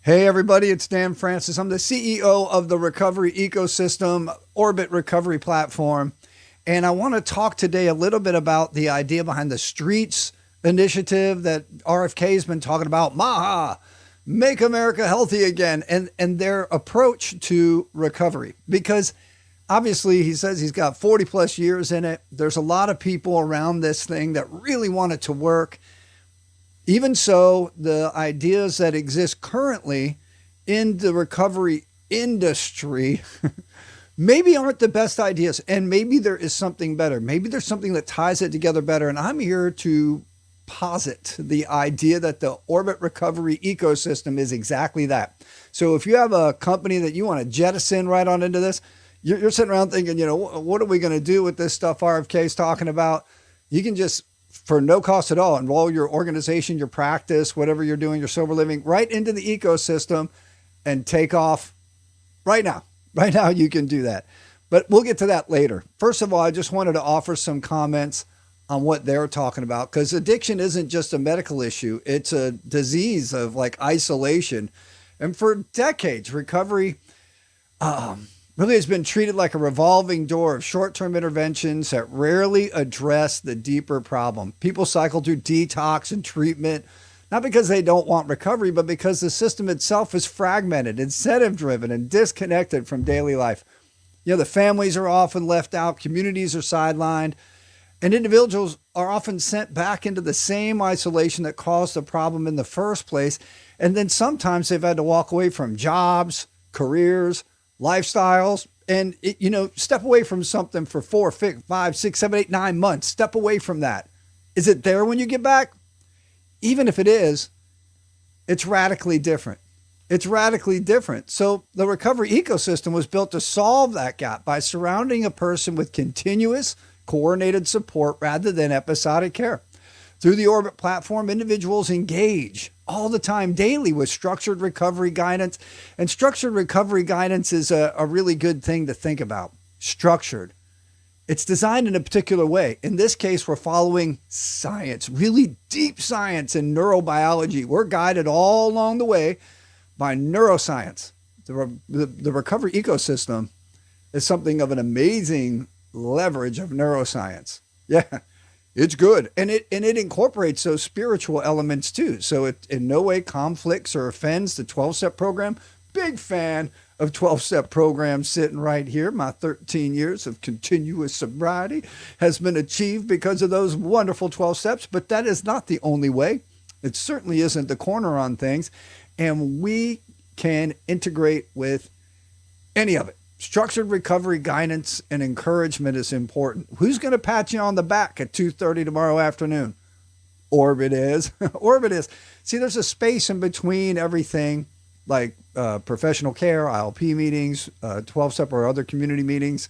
Hey everybody, it's Dan Francis. I'm the CEO of the Recovery Ecosystem, Orbit Recovery Platform. And I want to talk today a little bit about the idea behind the Streets initiative that RFK has been talking about, MAHA, Make America Healthy Again, and their approach to recovery. Because obviously he says he's got 40 plus years in it. There's a lot of people around this thing that really want it to work. Even so, the ideas that exist currently in the recovery industry maybe aren't the best ideas. And maybe there is something better. Maybe there's something that ties it together better. And I'm here to posit the idea that the Orbit Recovery Ecosystem is exactly that. So if you have a company that you want to jettison right on into this, you're sitting around thinking, what are we going to do with this stuff RFK is talking about? You can just, for no cost at all, enroll your organization, your practice, whatever you're doing, your sober living, right into the ecosystem and take off right now. Right now, you can do that. But we'll get to that later. First of all, I just wanted to offer some comments on what they're talking about, because addiction isn't just a medical issue. It's a disease of like isolation. And for decades, recovery really has been treated like a revolving door of short-term interventions that rarely address the deeper problem. People cycle through detox and treatment, not because they don't want recovery, but because the system itself is fragmented, incentive-driven, and disconnected from daily life. The families are often left out, communities are sidelined, and individuals are often sent back into the same isolation that caused the problem in the first place. And then sometimes they've had to walk away from jobs, careers, lifestyles, and step away from something for 4, 5, 6, 7, 8, 9 months. Step away from that. Is it there when you get back? Even if it is, it's radically different. It's radically different. So the recovery ecosystem was built to solve that gap by surrounding a person with continuous, coordinated support rather than episodic care. Through the Orbit platform, individuals engage all the time, daily, with structured recovery guidance. And structured recovery guidance is a really good thing to think about. Structured. It's designed in a particular way. In this case, we're following science, really deep science and neurobiology. We're guided all along the way by neuroscience. The recovery ecosystem is something of an amazing leverage of neuroscience. Yeah. It's good. And it incorporates those spiritual elements too. So it in no way conflicts or offends the 12-step program. Big fan of 12-step programs sitting right here. My 13 years of continuous sobriety has been achieved because of those wonderful 12 steps. But that is not the only way. It certainly isn't the corner on things. And we can integrate with any of it. Structured recovery guidance and encouragement is important. Who's going to pat you on the back at 2:30 tomorrow afternoon? Orbit is. Orbit is. See, there's a space in between everything like professional care, ILP meetings, 12-step or other community meetings,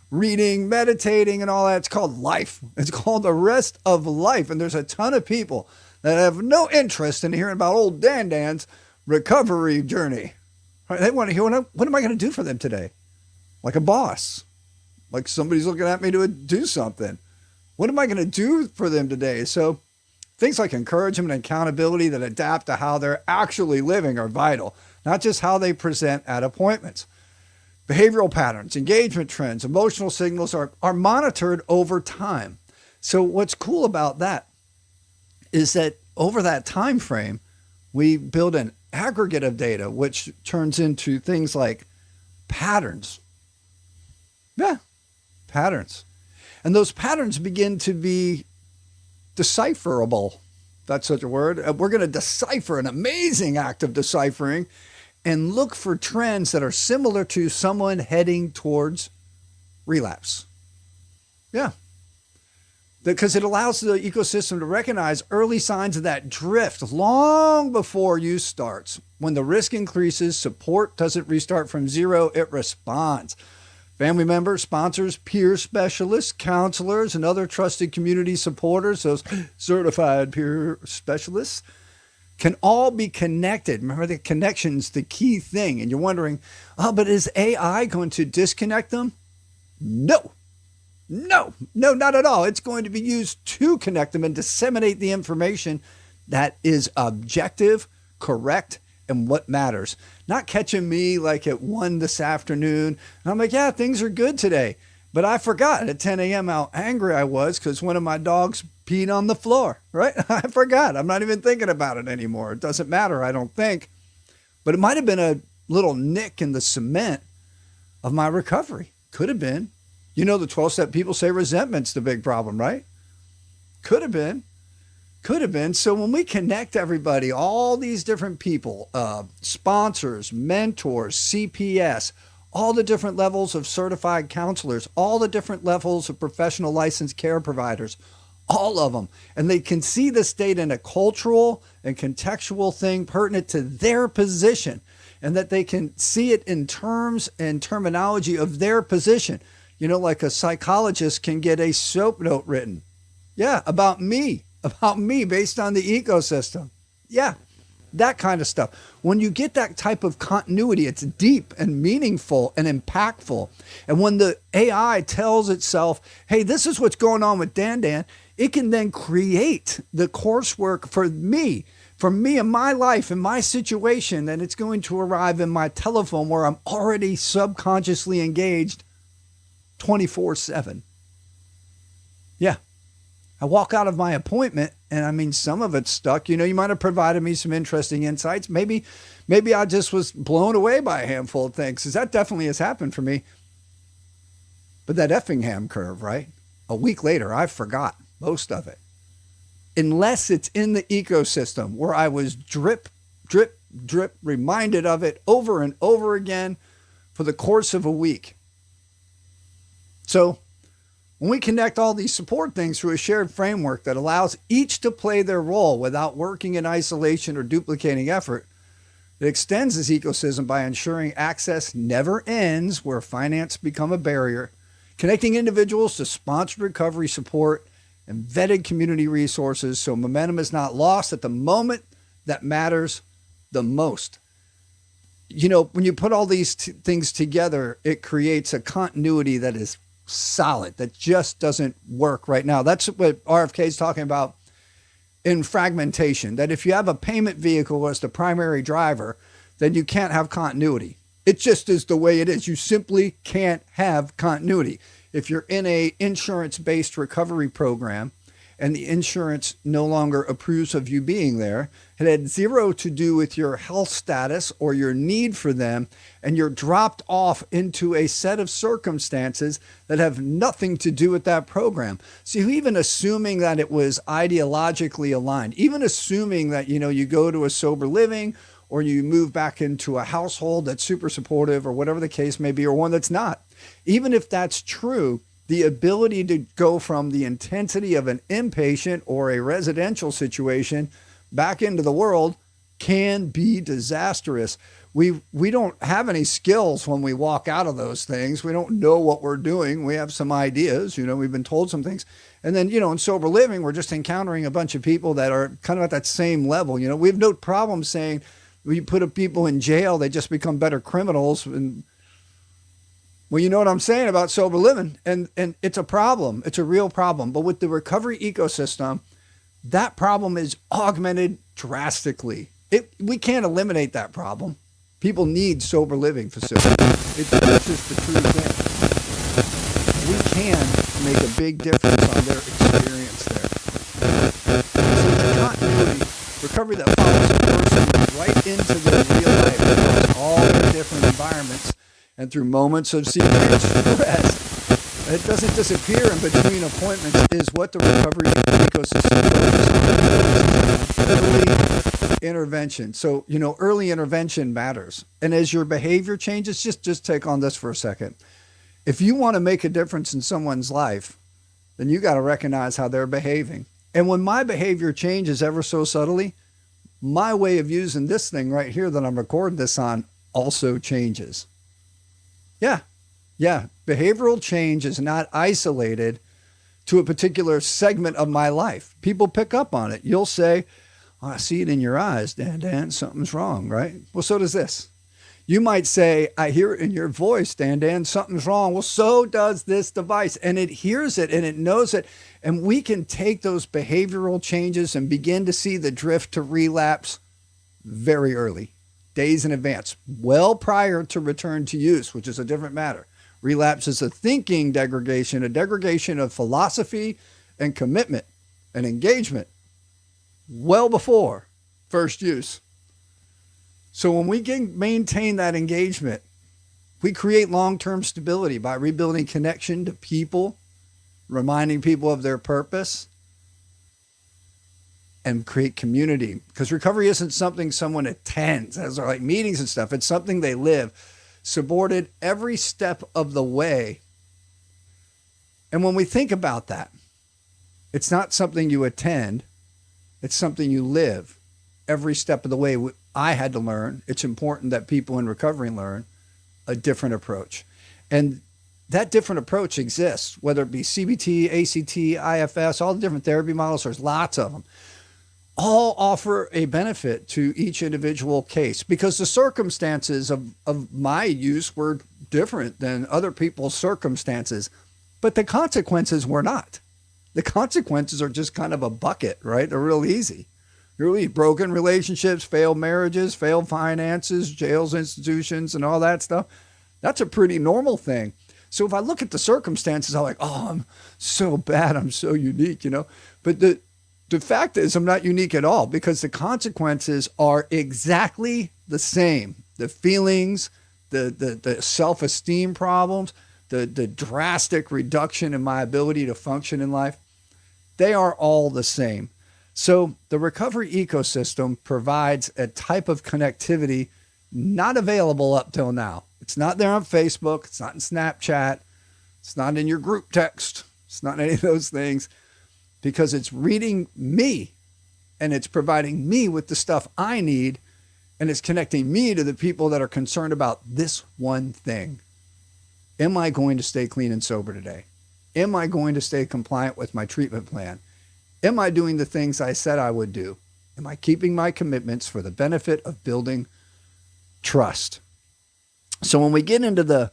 reading, meditating, and all that. It's called life. It's called the rest of life. And there's a ton of people that have no interest in hearing about old Dan's recovery journey. They want to hear, what am I going to do for them today? Like a boss, like somebody's looking at me to do something. What am I going to do for them today? So things like encouragement and accountability that adapt to how they're actually living are vital, not just how they present at appointments. Behavioral patterns, engagement trends, emotional signals are monitored over time. So what's cool about that is that over that time frame, we build an aggregate of data, which turns into things like patterns. Yeah, patterns. And those patterns begin to be decipherable. That's such a word. We're going to decipher, an amazing act of deciphering, and look for trends that are similar to someone heading towards relapse. Yeah. Because it allows the ecosystem to recognize early signs of that drift long before use starts. When the risk increases, support doesn't restart from zero, it responds. Family members, sponsors, peer specialists, counselors, and other trusted community supporters, those certified peer specialists, can all be connected. Remember, the connection's the key thing. And you're wondering, but is AI going to disconnect them? No, not at all. It's going to be used to connect them and disseminate the information that is objective, correct, and what matters. Not catching me like at 1 this afternoon. And I'm like, yeah, things are good today. But I forgot at 10 a.m. how angry I was because one of my dogs peed on the floor, right? I forgot. I'm not even thinking about it anymore. It doesn't matter, I don't think. But it might have been a little nick in the cement of my recovery. Could have been. You know, the 12-step people say resentment's the big problem, right? Could have been. Could have been. So when we connect everybody, all these different people, sponsors, mentors, CPS, all the different levels of certified counselors, all the different levels of professional licensed care providers, all of them. And they can see this data in a cultural and contextual thing pertinent to their position, and that they can see it in terms and terminology of their position. You know, like a psychologist can get a soap note written. Yeah, about me based on the ecosystem. Yeah, that kind of stuff. When you get that type of continuity, it's deep and meaningful and impactful. And when the AI tells itself, hey, this is what's going on with Dan, it can then create the coursework for me in my life, in my situation, and it's going to arrive in my telephone where I'm already subconsciously engaged 24/7. Yeah. I walk out of my appointment, and I mean, some of it's stuck. You know, you might have provided me some interesting insights. Maybe I just was blown away by a handful of things, because that definitely has happened for me. But that Effingham curve, right? A week later, I forgot most of it. Unless it's in the ecosystem where I was drip, drip, drip, reminded of it over and over again for the course of a week. So when we connect all these support things through a shared framework that allows each to play their role without working in isolation or duplicating effort, it extends this ecosystem by ensuring access never ends where finance become a barrier, connecting individuals to sponsored recovery support and vetted community resources so momentum is not lost at the moment that matters the most. You know, when you put all these things together, it creates a continuity that is solid, that just doesn't work right now. That's what RFK is talking about in fragmentation, that if you have a payment vehicle as the primary driver, then you can't have continuity. It just is the way it is. You simply can't have continuity. If you're in a insurance-based recovery program and the insurance no longer approves of you being there, it had zero to do with your health status or your need for them, and you're dropped off into a set of circumstances that have nothing to do with that program. So even assuming that it was ideologically aligned, even assuming that, you know, you go to a sober living or you move back into a household that's super supportive or whatever the case may be, or one that's not, even if that's true, the ability to go from the intensity of an inpatient or a residential situation back into the world can be disastrous. We don't have any skills when we walk out of those things. We don't know what we're doing. We have some ideas, you know, we've been told some things. And then, you know, in sober living, we're just encountering a bunch of people that are kind of at that same level. You know, we have no problem saying when you put people in jail, they just become better criminals. And well, you know what I'm saying about sober living, and it's a problem. It's a real problem. But with the recovery ecosystem, that problem is augmented drastically. We can't eliminate that problem. People need sober living facilities. It's just the true thing. We can make a big difference on their experience there. So the continuity, recovery that follows a person right into their real life across all their different environments, and through moments of secret stress, it doesn't disappear in between appointments, is what the recovery ecosystem does. Early intervention. So, you know, early intervention matters. And as your behavior changes, just take on this for a second. If you want to make a difference in someone's life, then you got to recognize how they're behaving. And when my behavior changes ever so subtly, my way of using this thing right here that I'm recording this on also changes. Yeah. Behavioral change is not isolated to a particular segment of my life. People pick up on it. You'll say, oh, I see it in your eyes, Dan, something's wrong, right? Well, so does this. You might say, I hear it in your voice, Dan, something's wrong. Well, so does this device. And it hears it and it knows it. And we can take those behavioral changes and begin to see the drift to relapse very early. days in advance, well prior to return to use, which is a different matter. Relapse is a thinking degradation, a degradation of philosophy and commitment and engagement well before first use. So when we maintain that engagement, we create long-term stability by rebuilding connection to people, reminding people of their purpose, and create community. Because recovery isn't something someone attends as like meetings and stuff. It's something they live, supported every step of the way. And when we think about that, it's not something you attend. It's something you live every step of the way. I had to learn. It's important that people in recovery learn a different approach. And that different approach exists, whether it be CBT, ACT, IFS, all the different therapy models. There's lots of them. All offer a benefit to each individual case because the circumstances of my use were different than other people's circumstances, but the consequences were not. The consequences are just kind of a bucket, right? They're real easy. Really broken relationships, failed marriages, failed finances, jails, institutions, and all that stuff. That's a pretty normal thing. So if I look at the circumstances, I'm like, oh, I'm so bad. I'm so unique, But the fact is I'm not unique at all because the consequences are exactly the same. The feelings, the self-esteem problems, the drastic reduction in my ability to function in life, they are all the same. So the recovery ecosystem provides a type of connectivity not available up till now. It's not there on Facebook. It's not in Snapchat. It's not in your group text. It's not any of those things because it's reading me and it's providing me with the stuff I need and it's connecting me to the people that are concerned about this one thing. Am I going to stay clean and sober today? Am I going to stay compliant with my treatment plan? Am I doing the things I said I would do? Am I keeping my commitments for the benefit of building trust? So when we get into the